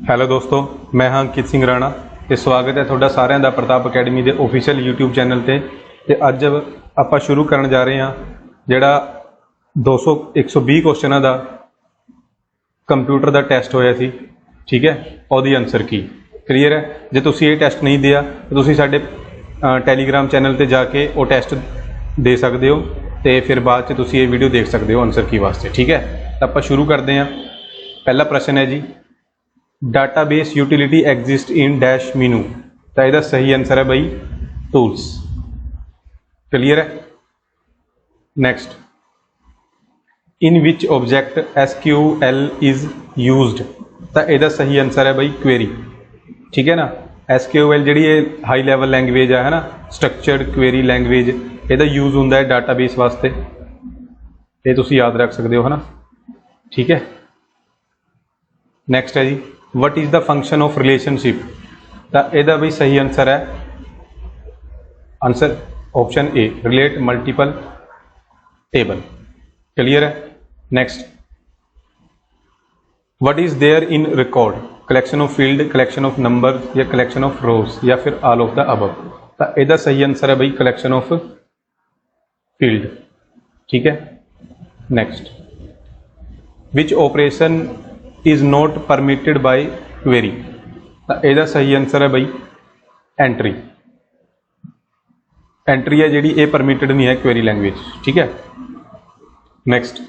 Hello ਦੋਸਤੋ, ਮੈਂ ਹਾਂ ਅੰਕਿਤ ਸਿੰਘ ਰਾਣਾ ਤੇ ਸਵਾਗਤ ਹੈ ਤੁਹਾਡਾ ਸਾਰਿਆਂ ਦਾ ਪ੍ਰਤਾਪ ਅਕੈਡਮੀ ਦੇ ਆਫੀਸ਼ੀਅਲ YouTube ਚੈਨਲ ਤੇ ਅੱਜ ਆਪਾਂ ਸ਼ੁਰੂ ਕਰਨ ਜਾ ਰਹੇ ਹਾਂ ਜਿਹੜਾ 120 ਕੁਐਸਚਨਾਂ ਦਾ ਕੰਪਿਊਟਰ ਦਾ ਟੈਸਟ ਹੋਇਆ ਸੀ। ਠੀਕ ਹੈ, ਉਹਦੀ ਆਨਸਰ ਕੀ ਕਲੀਅਰ ਹੈ। ਜੇ ਤੁਸੀਂ ਇਹ ਟੈਸਟ ਨਹੀਂ ਦਿਆ ਤਾਂ ਤੁਸੀਂ ਸਾਡੇ ਟੈਲੀਗ੍ਰਾਮ ਚੈਨਲ ਤੇ ਜਾ ਕੇ ਉਹ ਟੈਸਟ ਦੇ ਸਕਦੇ ਹੋ ਤੇ ਫਿਰ ਬਾਅਦ 'ਚ ਤੁਸੀਂ ਇਹ ਵੀਡੀਓ ਦੇਖ ਸਕਦੇ ਹੋ ਆਨਸਰ ਕੀ ਵਾਸਤੇ। ਠੀਕ ਹੈ, ਤਾਂ ਆਪਾਂ ਸ਼ੁਰੂ ਕਰਦੇ ਹਾਂ। ਪਹਿਲਾ ਪ੍ਰਸ਼ਨ ਹੈ ਜੀ, database utility exist in dash Meenu. तो यदा सही आंसर है भाई टूल्स। क्लियर है। Next, in which object SQL is used. तो यदा सही आंसर है भाई क्वेरी। ठीक है ना, SQL जी हाई लैवल लैंग्वेज है ना, स्ट्रक्चर्ड क्वेरी लैंग्वेज, यदा यूज होंगे है डाटाबेस वास्ते। ये तुसी याद रख सकते हो है ना। ठीक है। नैक्सट है जी, what is the function of relationship. तो यदा भी सही आंसर है answer option A, relate multiple table. Clear है। Next, what is there in record. Collection of field, collection of number या कलैक्शन ऑफ रोज या फिर ऑल ऑफ द अबव। तो यदा सही आंसर है भाई कलैक्शन ऑफ फील्ड। ठीक है। Next, which operation is not permitted by query. तो यदा सही आंसर है भाई एंट्री। एंट्री है जी, ये परमिटेड नहीं है क्वेरी लैंग्वेज। ठीक है। Next,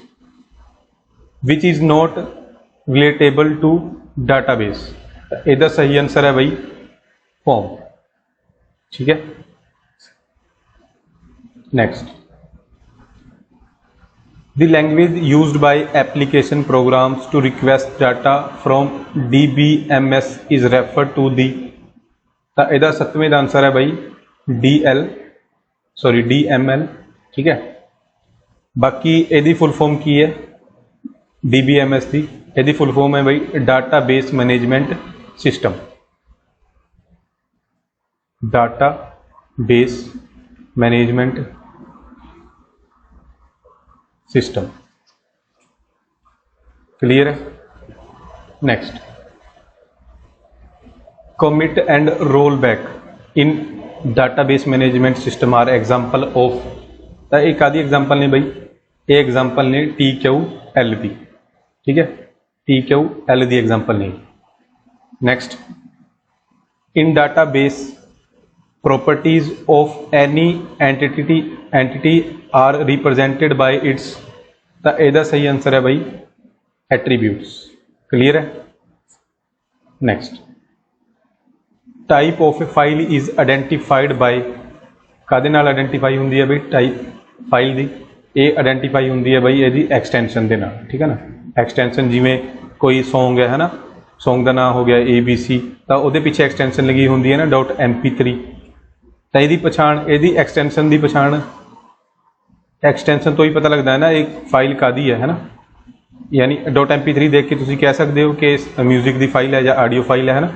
which is not relatable to database. तो यदा सही आंसर है भाई फॉर्म। ठीक है। Next, the language used by application programs to request data from DBMS is referred to the। तो यदा सतवें का आंसर है भाई DML। ठीक है। बाकी यदी फुल फॉर्म की है DBMS की, यदी फुल फॉर्म है भाई data base management system. Data base management system. Clear है। Next, commit and roll back in database management system are example of. तो एक आदि एग्जाम्पल ने भाई, ये एग्जाम्पल ने TQL दी। ठीक है, TQL दी एग्जाम्पल नहीं। Next, in database properties of any entity are represented by its. तो यदा सही आंसर है भाई एट्रीब्यूट्स। क्लियर है। Next, type of a file is identified by. कादे नाल आइडेंटिफाई होंदी है भाई टाइप फाइल दी, ये आइडेंटिफाई होंदी है भाई यदि एक्सटेंशन दे नाल। ठीक है ना, एक्सटेंशन जिमें कोई सॉन्ग है ना, सॉन्ग का नाम हो गया ABC, तो वो पीछे एक्सटेंशन लगी होंदी है ना .MP3। तो यदी पछाण, यदी एक्सटेंशन की पछाण एक्सटेंशन तो ही पता लगता है ना एक फाइल कादी है ना। यानी .MP3 देख के तुम कह सकते हो कि म्यूजिक की फाइल है या ऑडियो फाइल है ना।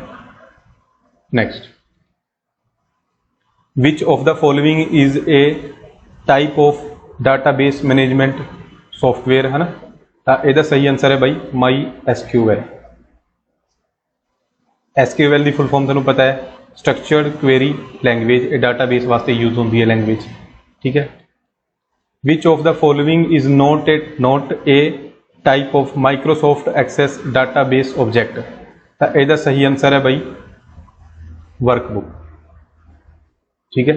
Next, which of the following is a type of database management software है ना। तो यदा सही आंसर है भाई MySQL। SQL की फुल फॉर्म तुहानूं पता है स्ट्रक्चर्ड क्वेरी लैंग्वेज, डाटाबेस वास्ते यूज होती है लैंग्वेज। ठीक है। Which of the following is not a type of Microsoft Access database object. तो यदा सही आंसर है भाई वर्कबुक। ठीक है।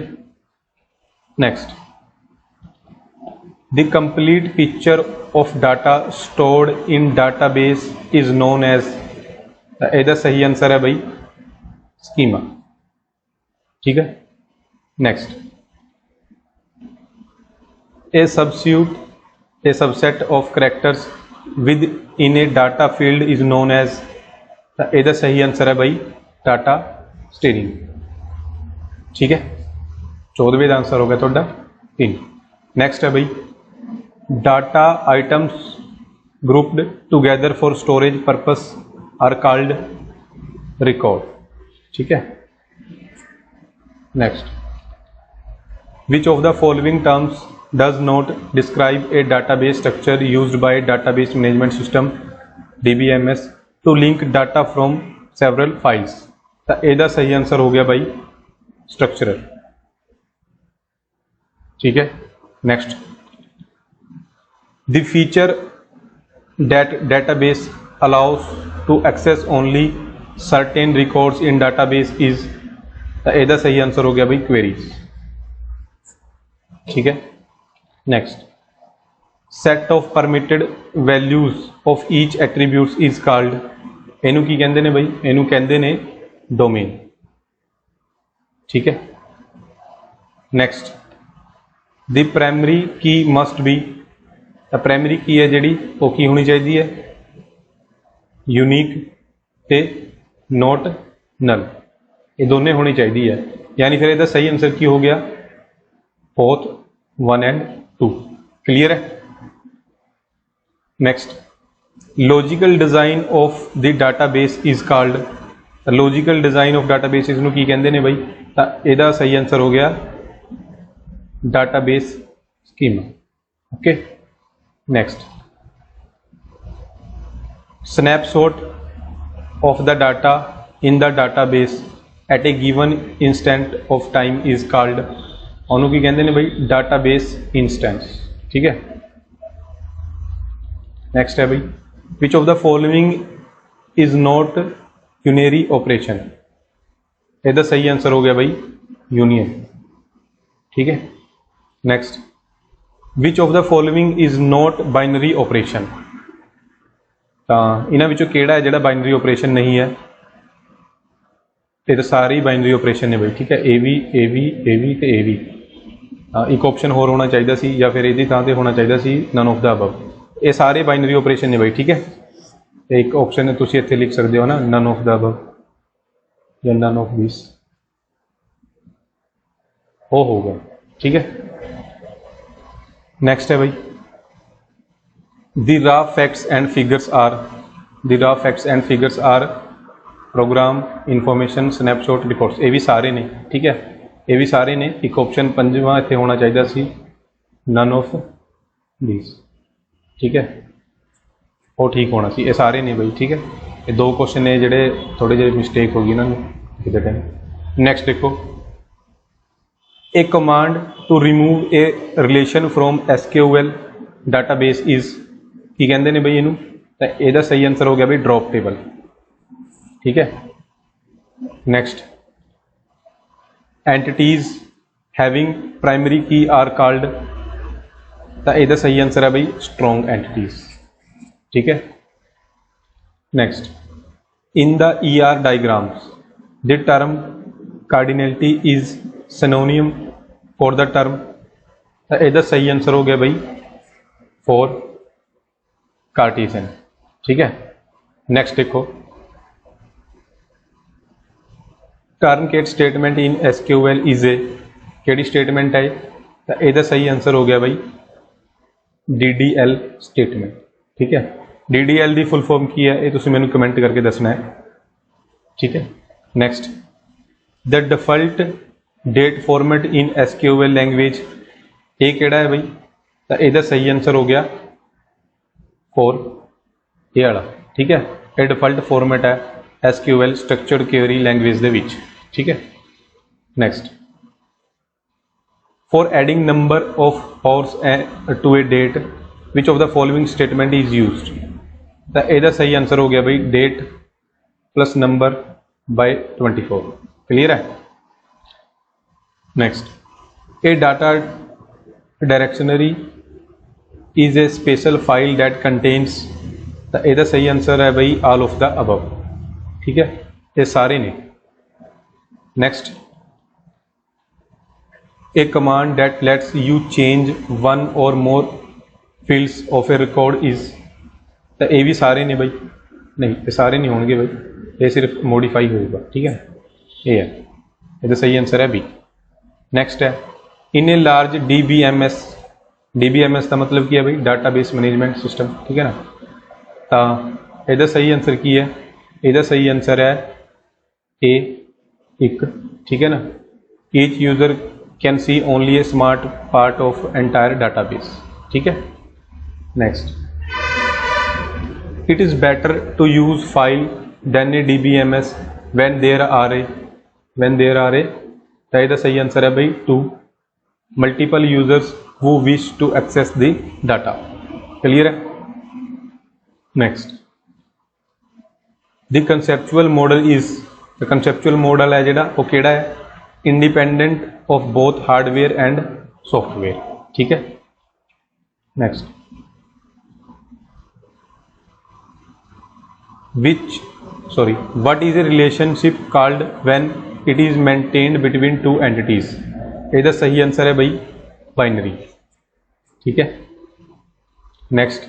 Next, the complete picture of data stored in database is known as. तो यदा सही आंसर है भाई स्कीमा। ठीक है। Next, a subset of characters within a data field is known as। ਇਹਦਾ सही आंसर है भाई डाटा स्ट्रिंग। ठीक है। 14वें का आंसर हो गया थोड़ा 3। नेक्स्ट है भाई data items grouped together for storage purpose are called record. ठीक है। Next, which of the following terms does not describe a database structure used by database management system DBMS to link data from several files. ਤਾਂ ਇਹਦਾ ਸਹੀ ਆंसर ਹੋ ਗਿਆ ਬਾਈ structural. ठीक है। Next, the feature that database allows to access only certain records in database is, तो ਇਹਦਾ सही आंसर हो गया भाई queries। ठीक है। Next, set of permitted values of each attributes is called, ਇਹਨੂੰ ਕੀ ਕਹਿੰਦੇ ਨੇ भाई, ਇਹਨੂੰ ਕਹਿੰਦੇ ਨੇ domain। ठीक है। Next, the primary key must be, ਤਾਂ प्राइमरी की है ਜਿਹੜੀ ਉਹ ਕੀ ਹੋਣੀ ਚਾਹੀਦੀ ਹੈ, यूनिक ਤੇ नॉट नल, ਇਹ ਦੋਨੇ ਹੋਣੀ ਚਾਹੀਦੀ ਹੈ। यानी फिर ਇਹਦਾ सही आंसर की हो गया both 1 and 2। क्लियर है। Next, logical design of the database is called, logical design of database इसनूं की कहंदे ने बई, ਤਾਂ ਇਹਦਾ सही आंसर हो गया database schema। okay। next, snapshot of the data in the database at a given instant of time is called, ਉਹਨੂੰ ਕੀ ਕਹਿੰਦੇ ਨੇ ਬਈ, database instance। ठीक है। next है बई, which of the following is not unary operation, ਇਹਦਾ सही आंसर हो गया बई union। ठीक है। Next, which of the following is not binary operation, तो इन्हां विचों किहड़ा है जिहड़ा बाइनरी ऑपरेशन नहीं है, ये तो सारे बाइनरी ऑपरेशन ने भाई। ठीक है। ए वी ते ए वी, एक ऑप्शन होर होना चाहिए सी, या फिर इहदी थां ते होना चाहिए सी नन ऑफ द अबव, ये सारे बाइनरी ऑपरेशन ने भाई। ठीक है। एक ऑप्शन तुसीं इत्थे लिख सकते हो ना, नन ऑफ द अबव या नन ऑफ दिस, वो होगा। ठीक है। नेक्स्ट है भाई, the raw facts and figures are, the raw facts and figures are program information snapshot records, ये भी सारे ने। ठीक है। ये भी सारे ने। एक ऑप्शन पंजवां इत्थे होना चाहिए सी नन ऑफ दीज। ठीक है। वो ठीक होना सी, ये सारे ने भाई। ठीक है। ये दो क्वेश्चन ने जिहड़े थोड़े जिहे मिसटेक हो गई इन्होंने किसी टाइम। नेक्स्ट देखो, a command to remove a relation from SQL database is, की कहते हैं बई इनू, तो यदा सही आंसर हो गया बई ड्रॉप टेबल। ठीक है। नेक्स्ट, एंटिटीज हैविंग प्राइमरी की आर कॉल्ड, तो यदा सही आंसर है बई स्ट्रॉन्ग एंटिटीज। ठीक है। Next, in the ER diagrams the term cardinality is synonym for the term, तो यदा सही आंसर हो गया भाई फॉर कार्टेशियन। ठीक है। नेक्स्ट देखो, truncate statement in SQL is a, केड़ी स्टेटमेंट है, तो यदा सही आंसर हो गया भाई DDL स्टेटमेंट। ठीक है। DDL की फुल फॉर्म की है, ये तुसीं मैनूं कमेंट करके दसना है। ठीक है। Next, the default date format in SQL language, ये केड़ा है भाई, तो यदा सही आंसर हो गया फॉर ये वाला। ठीक है। ये डिफॉल्ट फॉर्मेट है SQL स्ट्रक्चर्ड क्वेरी लैंग्वेज दे विच। ठीक है। Next, for adding number of hours to a date which of the following statement is used, तो यदा सही आंसर हो गया भाई date plus number by 24। Clear है। Next, a data dictionary is a special file that contains, तो यदा सही आंसर है भाई ऑल ऑफ द अबव। ठीक है। ये सारे ने। Next, a command that lets you change one or more fields of a record is, तो ये भी सारे ने भाई, नहीं ये सारे नहीं होंगे भाई, ये सिर्फ मॉडिफाई होगा। ठीक है। ये है, ये तो सही आंसर है बी। नेक्स्ट है, इन ए लार्ज DBMS का मतलब क्या है भाई, डाटाबेस मैनेजमेंट सिस्टम। ठीक है ना। तो यदा सही आंसर की है, यदा सही आंसर है ए एक। ठीक है ना। Each user can see only a smart part of entire database. ठीक है। Next, it is better to use file then a DBMS when there are a ਤਾਂ ਇਹਦਾ ਸਹੀ ਆंसर है भाई 2 multiple users who wish to access the data। clear है। next the conceptual model is the conceptual model है ਜਿਹੜਾ ਉਹ ਕਿਹੜਾ ਹੈ independent of both hardware and software। ठीक है। next what is a relationship called when it is maintained between two entities। ਇਹਦਾ सही आंसर है भाई बाइनरी। ठीक है। next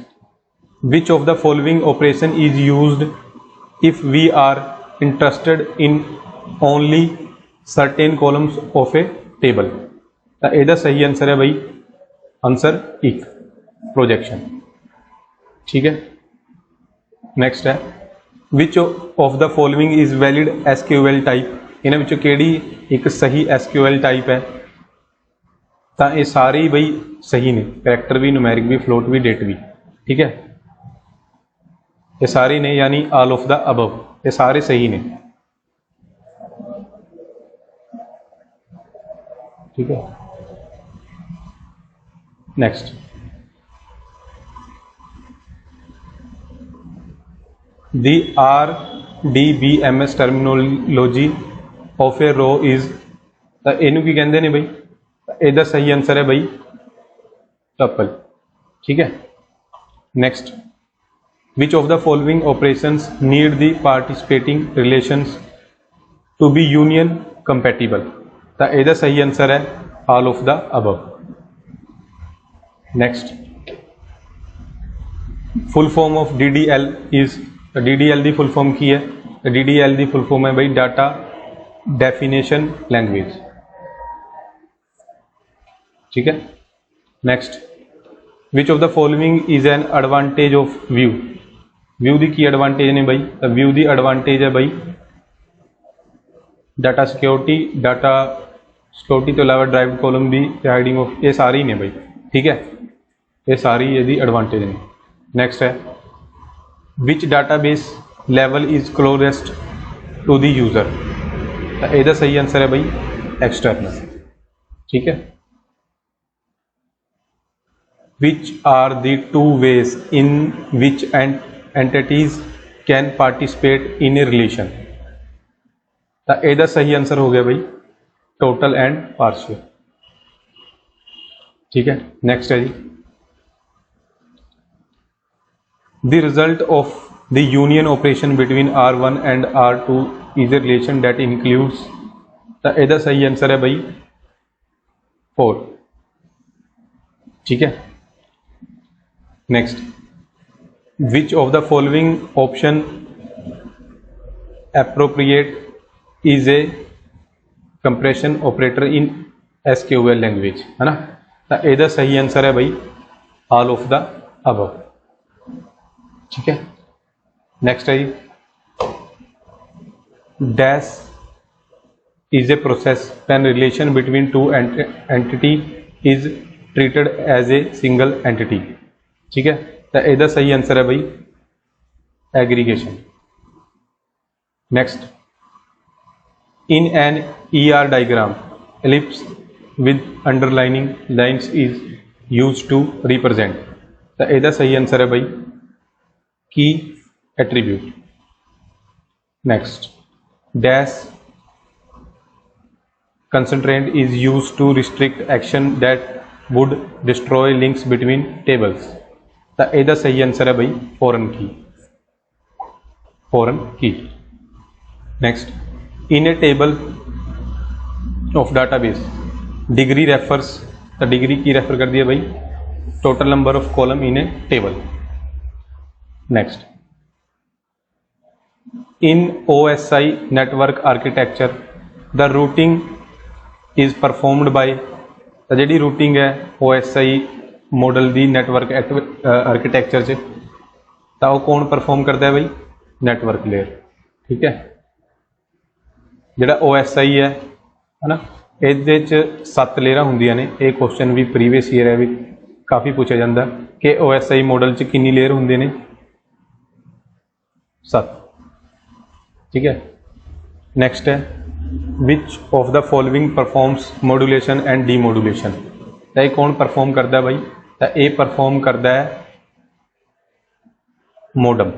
which of the following operation is used if we are interested in only certain columns of a table। ਤਾਂ ਇਹਦਾ सही answer है भाई आंसर 1 प्रोजेक्शन। ठीक है। next है which of the following is valid SQL type। इन्हां विचों किहड़ी एक सही SQL टाइप है। तो ये सारे ही बई सही ने, करैक्टर भी, न्यूमैरिक भी, फ्लोट भी, डेट भी। ठीक है। ये सारे ने यानी ऑल ऑफ द अबव, ये सारे सही ने। ठीक है। Next the RDBMS terminology of a row is, तो इनू की कहते हैं बई, ਇਹਦਾ सही आंसर है बई टपल। ठीक है। Next which of the following operations need the participating relations to be union compatible. तो ਇਹਦਾ सही आंसर है all of the above. Next full form of DDL is, DDL की फुल फॉर्म की है? DDL की फुल फॉर्म है बई डाटा डेफिनेशन लैंग्वेज। ठीक है। Next which of the following is an advantage of view. View की एडवांटेज ने बई? तो व्यू की एडवांटेज है बई डाटा सिक्योरिटी तो अलावा ड्राइव कॉलम भी, हाइडिंग ऑफ, ये सारी ने बई। ठीक है। ये सारी यदि एडवांटेज ने। नेक्स्ट है which database level is closest to the user. तो यदा सही आंसर है बई एक्सटर्नल। ठीक है। Which are the two ways in which entities can participate in a relation। तो ਇਹਦਾ सही आंसर हो गया भाई टोटल एंड पार्शियल। ठीक है। नेक्स्ट है जी the result of the union operation between R1 and R2 is a relation that includes। तो ਇਹਦਾ सही आंसर है भाई 4। ठीक है। Next which of the following option appropriate is a compression operator in SQL language, है ना। तो ਇਹਦਾ सही आंसर है भाई ऑल ऑफ द अबव। ठीक है। नेक्स्ट है जी dash is a process when relation between two entity is treated as a single entity. ठीक है। तो ਇਹਦਾ सही आंसर है भाई aggregation. Next in an ER diagram ellipse with underlining lines is use to represent. तो ਇਹਦਾ सही आंसर है भाई key attribute. Next dash constraint is use to restrict action that would destroy links between tables. तो ਇਹਦਾ सही answer है भाई फॉरेन की। Next in A table of database degree refers, तो डिग्री की रेफर कर दिया भाई total number of column in A table. Next in OSI network architecture the routing is performed by. तो जी रूटिंग है OSI मॉडल दी network architecture च, तो वो कौन परफॉर्म करता है भाई नेटवर्क लेयर। ठीक है। जोड़ा OSI है ना, ये 7 लेयर होंदियां ने। ये क्वेश्चन भी प्रीवियस ईयर है भी काफ़ी पूछा जाता कि OSI मॉडल च कितनी लेयर होंदे ने? 7। ठीक है। नेक्स्ट है which of the following performs modulation and demodulation. तो ये कौन परफॉर्म करता है भाई, तो ये परफॉर्म करता है मोडम,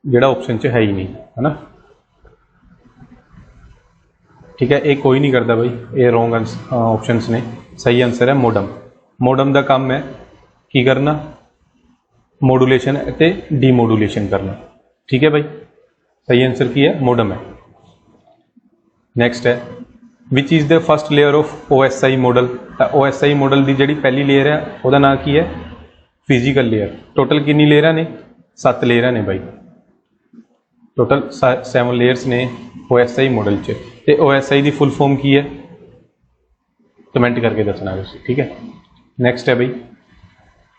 जिहड़ा ऑप्शन च है ही नहीं, है ना, ठीक है। ये कोई नहीं करता भाई, ये रॉन्ग ऑप्शंस ने, सही आंसर है मोडम। मोडम का काम है की करना, मॉड्यूलेशन ते डीमॉड्यूलेशन करना, ठीक है भाई, सही आंसर की है मोडम है। नेक्स्ट है which is the first layer of OSI model. OSI model की जी पहली लेयर है वह नाम की है फिजिकल लेयर। टोटल कितनी लेयर ने, 7 लेयर ने भाई, टोटल 7 लेयर्स ने OSI मॉडल च। ते OSI की फुल फॉर्म की है, कमेंट करके दसना तुसीं, ठीक है। नेक्स्ट है भाई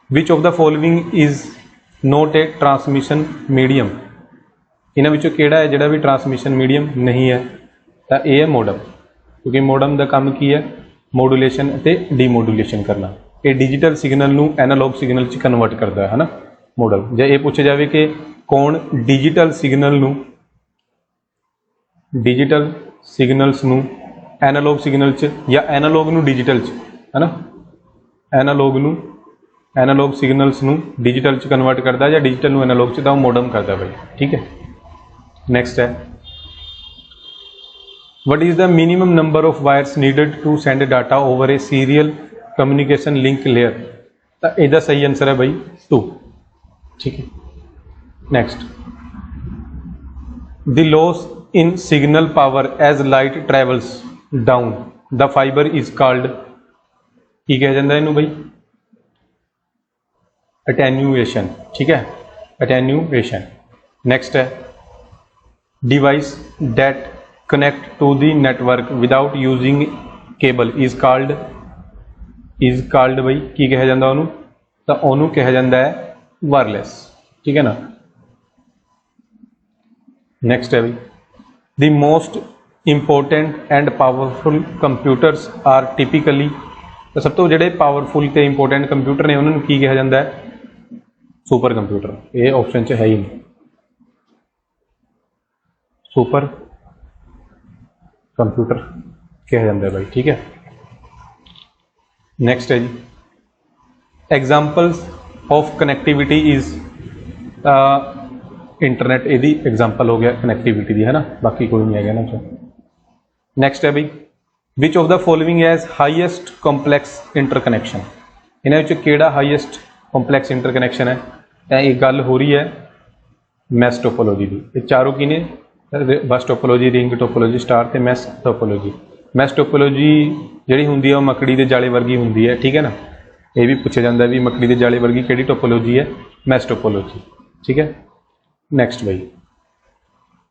which of the following is not a transmission medium. इन्हां विचों किहड़ा है जिहड़ा भी ट्रांसमिशन मीडियम नहीं है, तो ये है मोडम, क्योंकि मोडम का काम की है मॉड्यूलेशन ते डीमॉड्यूलेशन करना। ये डिजिटल सिग्नल नूं एनालॉग सिग्नल च कन्वर्ट करता है ना मॉडल। जे ये पूछे जाए कि कौन डिजिटल सिग्नल्स नूं एनालॉग सिग्नल च या एनालॉग नूं डिजिटल च, है ना, एनालॉग सिग्नल्स नूं डिजिटल च कन्वर्ट करता है या डिजिटल नूं एनालॉग च, तो मोडम करता भाई, ठीक है। नेक्स्ट है what is the minimum number of wires needed to send data over a serial communication link layer। तो इसका सही आंसर है भाई 2, ठीक है। Next the loss in signal power as light travels down the fiber is called, की कहा जाता है इनू भाई, attenuation, ठीक है, attenuation। नेक्स्ट है device that connect to the network without using cable is called भाई की कहा जाता है, तो उन्होंने कहा जाता है वायरलेस, ठीक है ना। नेक्स्ट है भाई the most important and powerful computers are typically, तो सब तो जोड़े पावरफुल ते इंपोर्टेंट कंप्यूटर ने उन्होंने की कहा जाता है सुपर कंप्यूटर। ये ऑप्शन च है ही नहीं, सुपर कंप्यूटर कहा जाता है भाई, ठीक है। नेक्स्ट है जी examples of connectivity is internet, यदि एग्जाम्पल हो गया कनैक्टिविटी की, है ना, बाकी कोई नहीं है ना। नेक्स्ट है भाई which of the following has highest complex interconnection. इन्होंने केड़ा हाईएस्ट कॉम्पलैक्स इंटरकनैक्शन है, एक गल हो रही है मैस टोपोलॉजी की। ये चारों की ने बस टोपोलॉजी, रिंग टोपोलॉजी, स्टार ते मैस टोपोलॉजी। मैस टोपोलॉजी जिहड़ी हुंदी है मकड़ी के जाले वर्गी हुंदी है, ठीक है ना। ये भी पूछा जाता है भी मकड़ी के जाले वर्गी किहड़ी टोपोलॉजी है, मैस टोपोलॉजी, ठीक है। नेक्स्ट भाई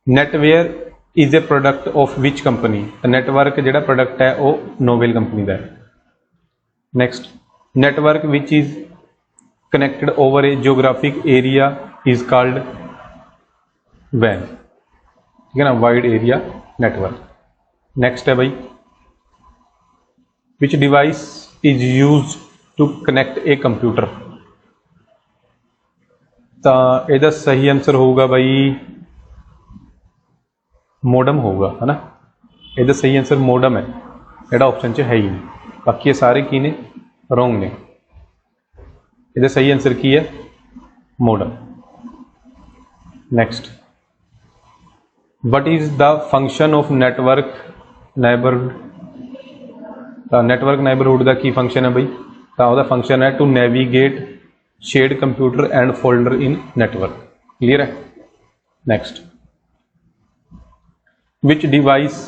NetWare is a product of which company. Network जिहड़ा प्रोडक्ट है वो नोवेल कंपनी का है। Next network which is connected over a geographic area is called वैन, ठीक है ना, वाइड एरिया नेटवर्क। नेक्स्ट है भाई which device is use to connect a computer. तो यदा सही आंसर होगा भाई मोडम होगा, है ना, यदा सही आंसर मोडम है, जोड़ा ऑप्शन च है ही नहीं, बाकी ये सारे की ने रॉन्ग ने। यदा सही आंसर की है modem. Next what is the function of network neighbourhood. Network neighbourhood का की फंक्शन है भाई, तो वह फंक्शन है to navigate shared computer and folder in network, clear है। Next which device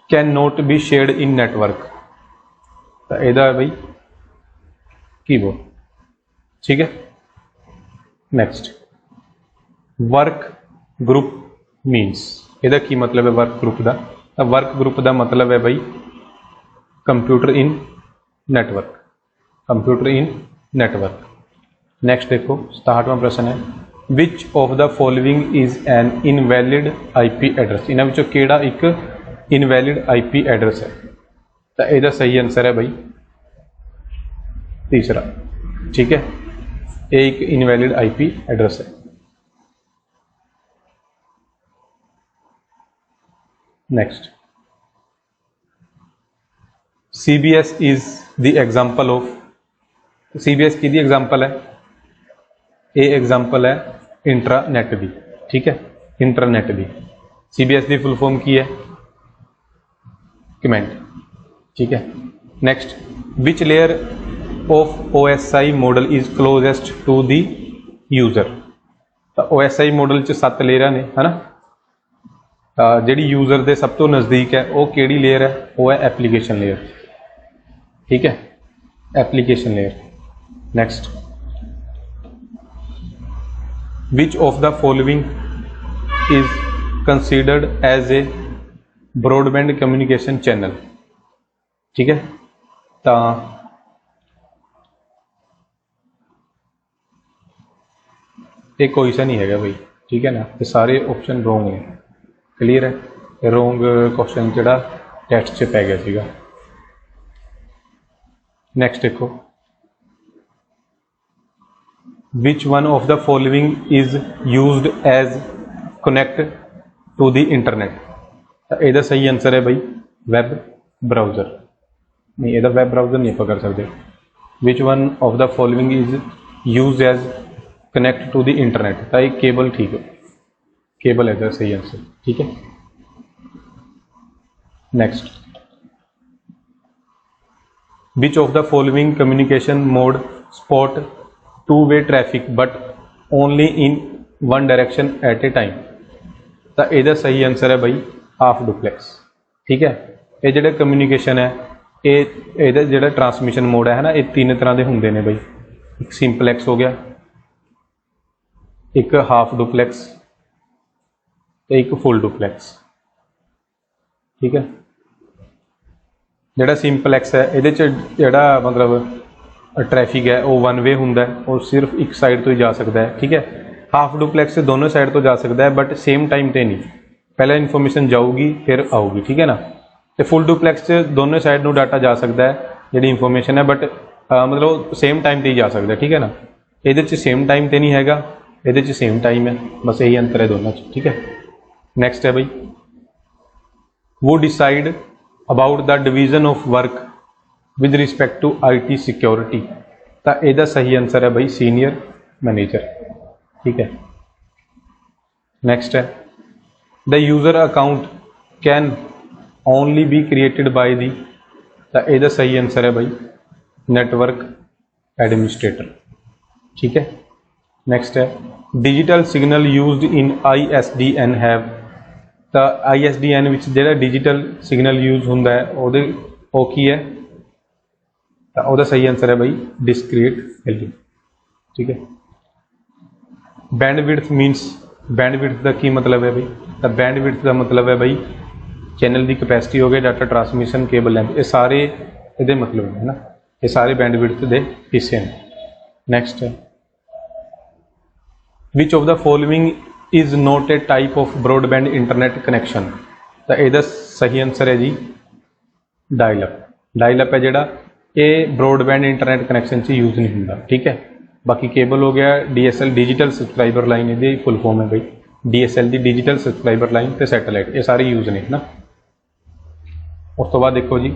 can not be shared in network. तो यदा है भाई कीबोर्ड, ठीक है। नेक्स्ट वर्क ग्रुप मीनस, यदा की मतलब है वर्क ग्रुप का। तो वर्क ग्रुप का मतलब है भाई कंप्यूटर इन नेटवर्क, कंप्यूटर इन नेटवर्क। नेक्स्ट देखो 67वां प्रश्न है which of the following is an invalid IP address. इन्हां विचों केड़ा एक इनवैलिड IP एड्रैस है। तो यदा सही आंसर है भाई तीसरा, ठीक है, एक इनवैलिड IP एड्रैस है। Next CBS is the example of, CBS की एग्जाम्पल है, ये एग्जाम्पल है इंट्रानेट दी, ठीक है, इंटरनेट दी। CBS की फुल फॉर्म की है, कमेंट, ठीक है। Next which layer of OSI model is closest to the user. तो OSI मॉडल च 7 लेयर ने, है ना, जिहड़ी यूजर के सब तो नज़दीक है वो किहड़ी लेयर है, वो है एप्लीकेशन लेयर, ठीक है, application layer. Next which of the following is considered as a broadband communication channel, ठीक है। तो ये कोई सा नहीं है भाई, ठीक है ना, ये सारे ऑप्शन रोंग ने, क्लीयर है, रोंग क्वेश्चन जोड़ा टेस्ट च पै गया सीगा। नेक्स्ट देखो which one of the following is used as connect to the internet. तो यदा सही आंसर है भाई वैब ब्राउज़र, नहीं यदा वैब ब्राउज़र नहीं आप कर सकते। Which one of the following is use as connect to the internet, तो ये केबल, ठीक है, केबल है सही आंसर, ठीक है। Next which of the following communication mode support two-way traffic but only in one direction at A time. तो यदा सही आंसर है भाई हाफ डुप्लैक्स, ठीक है। ये जो कम्युनिकेशन है ये जो ट्रांसमिशन मोड है ना, ये 3 तरह के होंगे ने भाई, एक सिंपलैक्स हो गया, एक हाफ डुप्लैक्स, एक फुल डुप्लैक्स, ठीक है। जोड़ा सिंपलैक्स है ये जोड़ा मतलब ट्रैफिक है वो 1 वे होंगे, वो सिर्फ एक साइड तो ही जा सकता है, ठीक है। हाफ डुप्लैक्स दोनों साइड तो जा सकता है बट सेम टाइम पर नहीं, पहले इन्फॉर्मेशन जाऊगी फिर आऊगी, ठीक है ना। तो फुल डुप्लैक्स दोनों साइड में डाटा जा सकता है जी इन्फॉर्मेशन है, बट मतलब सेम टाइम पर ही जा सकता है, ठीक है ना। ये सेम टाइम पर नहीं हैगा, ये सेम टाइम है, बस यही अंतर है दोनों, ठीक है। नेक्स्ट है भाई वो decide about the division of work with respect to IT security. तो यदा सही आंसर है भाई सीनियर मैनेजर, ठीक है। नेक्स्ट है the user account can only be created by the. तो यदा सही आंसर है भाई नेटवर्क एडमिनिस्ट्रेटर, ठीक है। नेक्स्ट है digital signal used in ISDN have. तो ISDN विच जिहड़ा डिजिटल सिग्नल यूज होंदा है वो की है, तो वह सही आंसर है भाई डिस्क्रीट वैल्यू, ठीक है। बैंडविड्थ मीनस, बैंडविड्थ का की मतलब है भाई, तो बैंडविड्थ का मतलब है भाई चैनल की कैपेसिटी हो गई, डाटा ट्रांसमिशन, केबल लेंथ, ये सारे ये मतलब है ना, ये सारे बैंडविड्थ के हिस्से हैं। नेक्स्ट है which of the following is not a type of broadband internet connection. तो यदा सही आंसर है जी डायलअप। डायलअप है जोड़ा ये ब्रॉडबैंड इंटरनेट कनैक्शन से यूज नहीं होंगे, ठीक है। बाकी केबल हो गया DSL डिजिटल सबसक्राइबर लाइन, ये फुल फॉर्म है भाई DSL की डिजिटल सबसक्राइबर लाइन, तो सैटेलाइट, ये सारे यूज ने ना। उस तो बाद देखो जी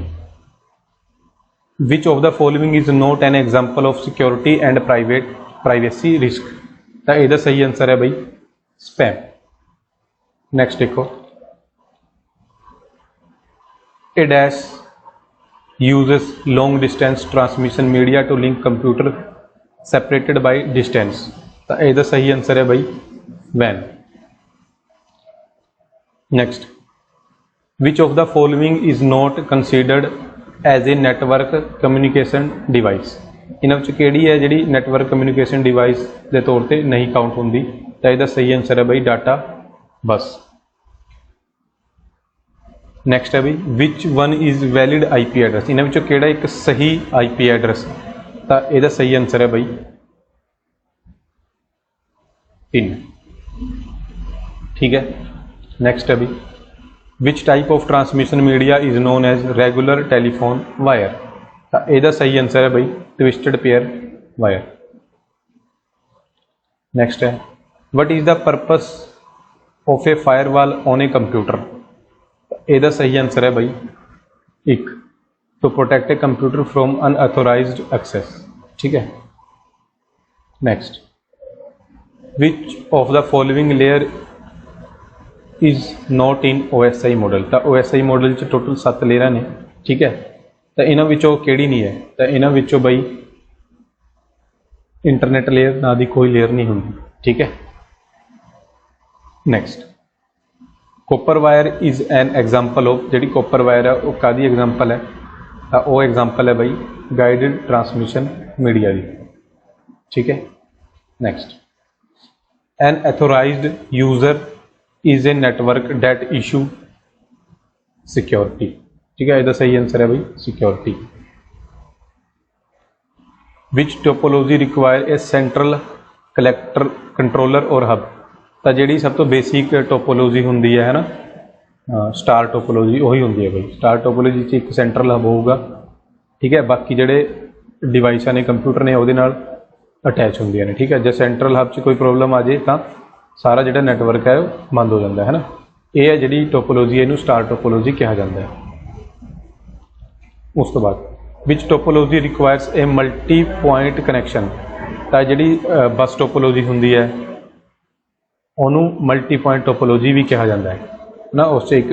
which of the following is not an example of security and privacy risk. तो यदा सही आंसर है भाई स्पैम। नेक्स्ट देखो a dash uses long distance transmission media to link computer separated by distance। तो यदा सही आंसर है भाई WAN। Next which of the following is not considered as a network communication device. इन्होंने केड़ी है जी नैटवर्क कम्युनिकेशन डिवाइस के तौर पर नहीं काउंट होंगी। तो यदा सही आंसर है भाई डाटा बस। नेक्स्ट है भाई which one is valid IP address. इन्होंने केड़ा एक सही IP एड्रैस। तो यदा सही आंसर है भाई 3, ठीक है। नेक्स्ट है भाई which type of transmission media is known as regular telephone wire. तो यदा सही आंसर है भाई ट्विस्टेड पेयर वायर। नेक्स्ट है what is the purpose of a firewall on a computer. ਇਹਦਾ ਸਹੀ ਆंसर है भाई एक, to protect a computer from unauthorized access. ठीक है, next, which of the following layer is not in OSI model. तो OSI model च total 7 layer ने। ठीक है, तो इन्हों विचों किहड़ी नहीं है, तो इन्हों विचों बई इंटरनेट लेयर ना दी कोई लेयर नहीं होंगी। ठीक है, next, copper wire is an example of, जी कॉपर वायर है वो कादी एग्जाम्पल है, तो वो एग्जाम्पल है बई गाइडेड ट्रांसमिशन मीडिया की। ठीक है, next, an unauthorized user is a network that issue security. ठीक है, इसका सही आंसर है भाई security. Which topology require a central collector controller और हब। तो जी सब तो बेसिक टोपोलॉजी होंगी है ना, स्टार टोपोलॉजी वही होंगी है भाई। स्टार टोपोलॉजी च एक सेंट्रल हब होगा। ठीक है, बाकी जोड़े डिवाइसा ने कंप्यूटर ने वो अटैच होंगे ने। ठीक है, जो सेंट्रल हब च कोई प्रॉब्लम आ जाए तो सारा जो नैटवर्क है वो बंद हो जाता है ना। ये है जी टोपोलॉजी, इनू स्टार टोपोलॉजी कहा जाता है। उस तो बाद which topology requires a multi point connection. तो जी बस टोपोलॉजी होंगी है उन्होंने मल्टी पॉइंट टोपोलॉजी भी कहा जाता है ना। उस एक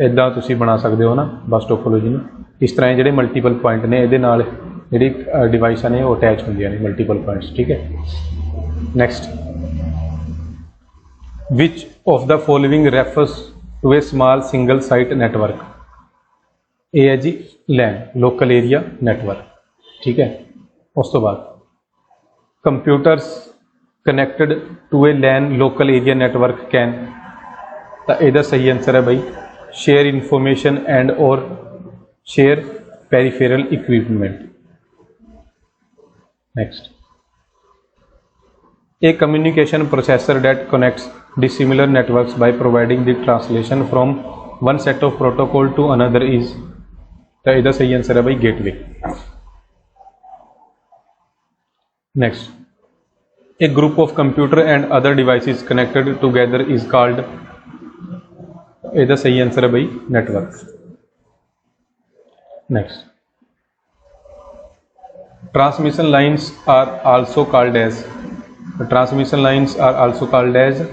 इदा तुम बना सकते हो ना बस टोपोलॉजी में। इस तरह जोड़े मल्टीपल पॉइंट ने ये जी डिवाइसा ने वो अटैच होंगे ने मल्टीपल पॉइंट्स। ठीक है, next, which of the following refers to a small single site network. ये है जी लैन, लोकल एरिया नेटवर्क। ठीक है, उस तो बाद computers connected to a LAN local area network can. तो यदा सही आंसर है भाई शेयर इंफॉर्मेशन एंड और share peripheral equipment. Next, a communication processor that connects dissimilar networks by providing the translation from one set of protocol to another is। तो इसका सही answer है भाई gateway. Next, a group of computer and other devices connected together is called. इसका सही answer है भाई network. Next, transmission lines are also called as. Transmission lines are also called as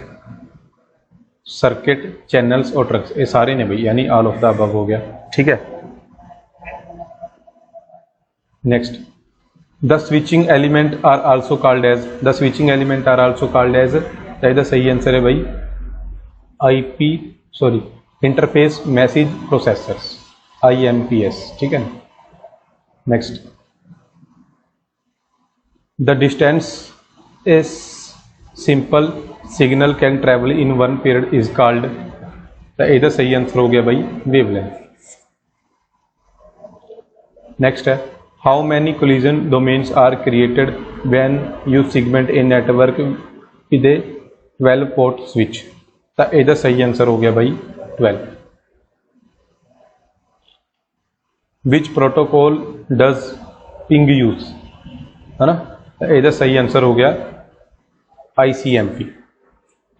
circuit, channels और trunks. ये सारे ने भाई, यानी ऑल ऑफ द अबव हो गया। ठीक है, next, the switching element are also called as. The switching element are also called as. तो इसका सही आंसर है भाई इंटरफेस मैसेज प्रोसेसर्स, IMPS। ठीक है, next, the distance a simple signal can travel in one period is called. तो इसका सही आंसर हो गया भाई वेवलेंथ। नेक्स्ट है, how many collision domains are created when you segment a network with a 12 port switch. तो इसका सही आंसर हो गया भाई 12। Which protocol does ping use, है ना। तो इसका सही आंसर हो गया ICMP।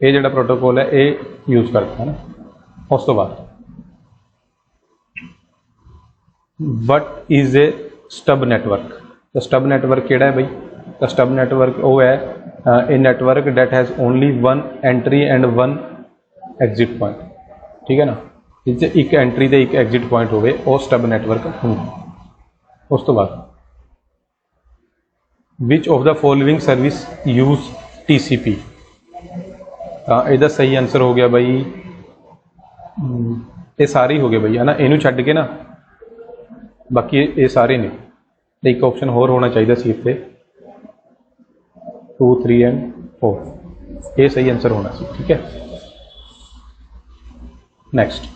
ये जो प्रोटोकॉल है ये यूज करता है ना। उस तो बाद what is a stub network. तो स्टब नेटवर्क केड़ा है भाई। तो स्टब नेटवर्क वो है a network that has only one entry and one exit point. ठीक है ना, जिससे एक एंट्री तो एक एग्जिट पॉइंट हो वो स्टब नेटवर्क होंगे। उस तो बाद विच of the following service use TCP। हाँ, इसका सही आंसर हो गया भाई ये सारे हो गए भाई, है ना। इनू छड्ड के ना बाकी ये सारे ने। एक ऑप्शन होर होना चाहिए सी इत्थे 2, 3 एंड 4। ये सही आंसर होना सी। ठीक है, next,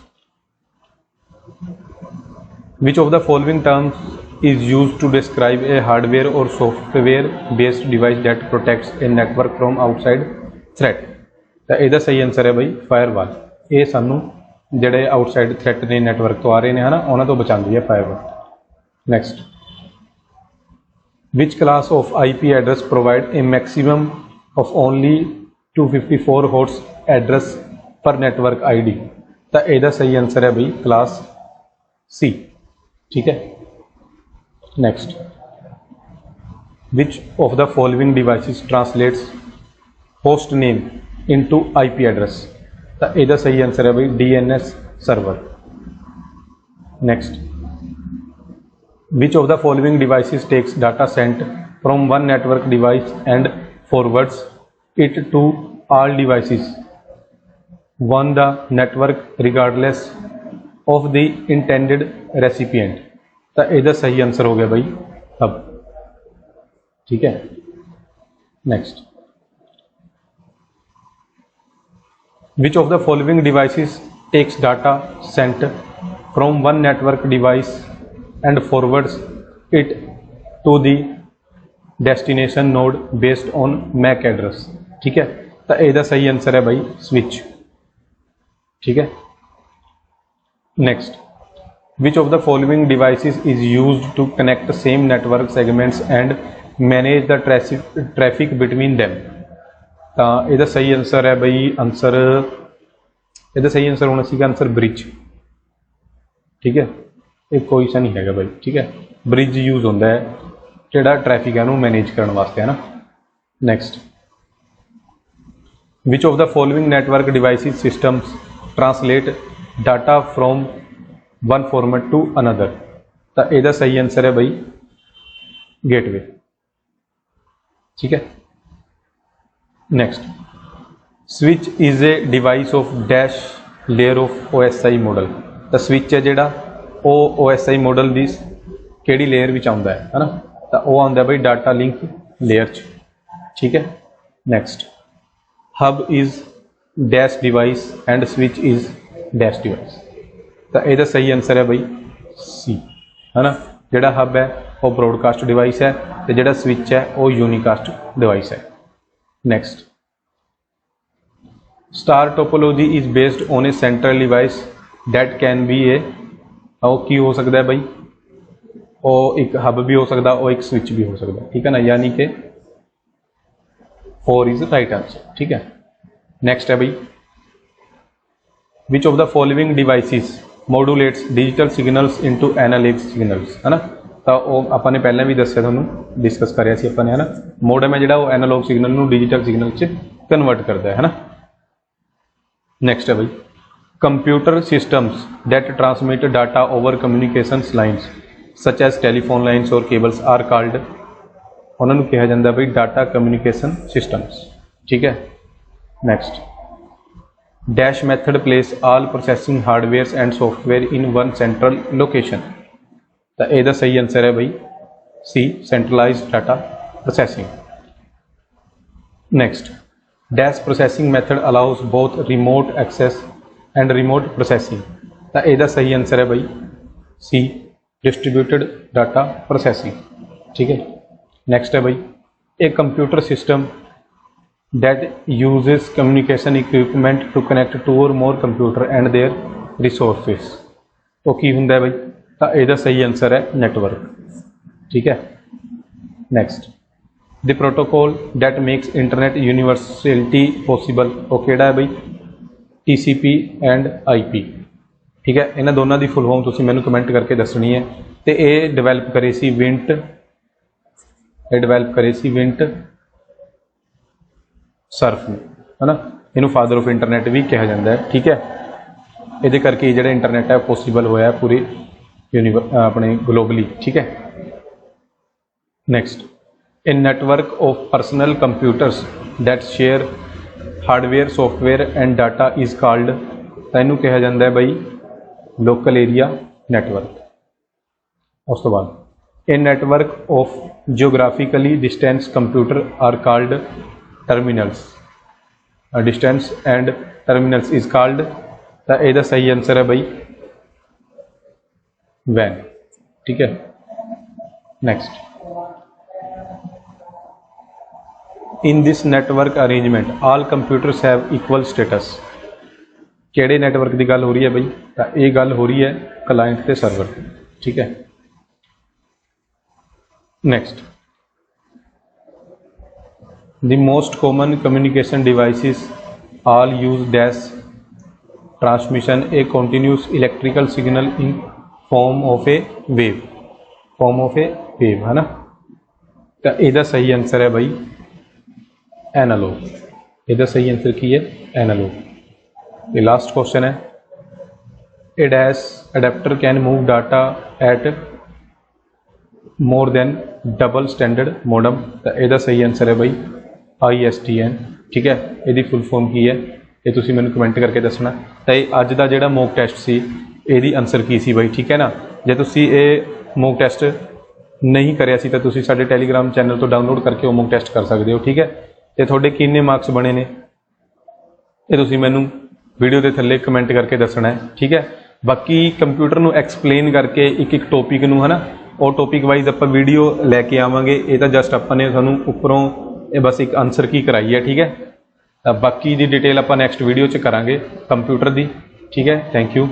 which of the following terms is use to describe a hardware or software based device that protects a network from outside threat. तो इसका सही आंसर है भाई फायरवॉल। ये सानू जोड़े आउटसाइड थ्रेट ने नैटवर्क तो आ रहे हैं, है ना, उन्होंने तो बचाती है firewall. Next, which class of IP address provide a maximum of only 254 host address पर नेटवर्क ID। तो ਇਹਦਾ सही आंसर है बई क्लास सी। ठीक है, next, which of the following devices translates host name into IP address. तो ਇਹਦਾ सही आंसर है बई DNS server. Next, which of the following devices takes data sent from one network device and forwards it to all devices on the network regardless of the intended recipient। तो ਇਹਦਾ सही answer हो गया भाई अब। ठीक है, next, which of the following devices takes data sent from one network device and forwards it to the destination node based on MAC address। ठीक है, तो ਇਹਦਾ सही आंसर है भाई स्विच। ठीक है, next, which of the following devices is used to connect same network segments and manage the traffic between them। तो ਇਹਦਾ सही आंसर है भाई आंसर, ਇਹਦਾ सही आंसर होना सीगा आंसर ब्रिज। ठीक है, ਇਹ कोई सा नहीं है भाई। ठीक है, ब्रिज यूज होता है जोड़ा ट्रैफिक है मैनेज करने वास्ते, है ना। Next, which of the following network devices systems translate data from one format to another. तो यदा सही आंसर है भाई गेटवे। ठीक है, next, switch is a device of dash layer of OSI model. तो स्विच है जोड़ा OSI मॉडल की किहड़ी लेयर विच आउंदा है ना, तो वह आउंदा भाई डाटा लिंक लेयर च। ठीक है, next, hub is dash device and switch is dash device. तो यदा सही आंसर है भाई सी, है ना। जिहड़ा हब है वह ब्रॉडकास्ट डिवाइस है तो जिहड़ा स्विच है वह यूनिकास्ट डिवाइस है। Next, star topology is based on a central device that can be a, वो की हो सकता है भाई, वो एक हब भी हो सकता, वो एक स्विच भी हो सकता। ठीक है ना, यानी कि 4 इज राइट आंसर। ठीक है, नेक्स्ट है भाई, which of the following devices modulates digital signals into analog signals, है ना। तो वो आपने पहले भी दसिया, थोनू डिस्कस कराया सी अपने, है ना। मोडेम है जो एनालॉग सिग्नल नू डिजिटल सिग्नल च कन्वर्ट करता है ना। नेक्स्ट है भाई, computer systems that transmit data over communications lines such as telephone lines और केबल्स आर कॉल्ड, उन्होंने कहा जाता है भाई डाटा कम्युनिकेशन सिस्टम्स। ठीक है, next, dash method place all processing hardware and software in one central location. तो यदा सही आंसर है भाई C, centralised data processing. Next, dash processing method allows both remote access and remote processing. तो यदा सही आंसर है भाई सी, डिस्ट्रीब्यूटेड डाटा प्रोसैसिंग। ठीक है, नेक्स्ट है भाई, a computer system that uses communication equipment to connect 2 और more computer and their resources. तो की हुंदा है भाई, तो यदा सही आंसर है नेटवर्क। ठीक है, next, the protocol that makes internet universality possible, वो केड़ा है भाई TCP एंड IP। ठीक है, इन्होंने दोनों की फुल फॉर्म तुसीं मैनूं कमेंट करके दसनी है। तो ये डिवेलप करे सी विंट, ये डिवेलप करे सी विंट सर्फ ने, है ना। इनू फादर ऑफ इंटरनेट भी कहा जाता है। ठीक है, ये करके जो इंटरनेट है पॉसिबल होया पूरे अपने ग्लोबली। ठीक है, next, A network of personal computers that share hardware software and data is called. तो इनू कहा जाता है भाई लोकल एरिया नेटवर्क। उस तो बाद a network of geographically distance computer are called terminals. Distance and terminals is called. तो यदा सही आंसर है भाई वैन। ठीक है, next, in this network arrangement all computers have equal status. केड़े नेटवर्क की गल हो रही है भाई, तो ये गल हो रही है क्लाइंट ते सर्वर। ठीक है, next, the most common communication devices all use dash transmission A continuous electrical signal in form of A wave, form of A wave है ना। तो ਇਹਦਾ सही आंसर है भाई एनालॉग, ਇਹਦਾ सही आंसर की है एनालॉग। ये लास्ट क्वेश्चन है, a dash adapter can move data at more than double standard modem. तो ਇਹਦਾ सही आंसर है भाई ISDN, ठीक है। ਇਹਦੀ फुल फॉर्म की है ये तुसी मैनू कमेंट करके दसना। तो ये अज का जिहड़ा मॉक टैसट सी ਇਹਦੀ आंसर की सी भाई, ठीक है ना। जे तुसी ये मॉक टैसट नहीं करिया सी तो तुसी साडे टैलीग्राम चैनल तो डाउनलोड करके वो मॉक टैसट कर सकते हो, ठीक है। तो तुहाडे किन्ने मार्क्स बने ने ये तुसी मैनू वीडियो के थल्ले कमेंट करके दसना है, ठीक है। बाकी कंप्यूटर नू एक्सप्लेन करके एक एक टॉपिक नू है ना, और टॉपिक वाइज आप वीडियो लैके आवांगे। ये तो जस्ट अपने सानू उपरों ये बस एक आंसर की कराई है, ठीक है। बाकी दी डिटेल आप नैक्सट वीडियो च करांगे कंप्यूटर दी, ठीक है। Thank you.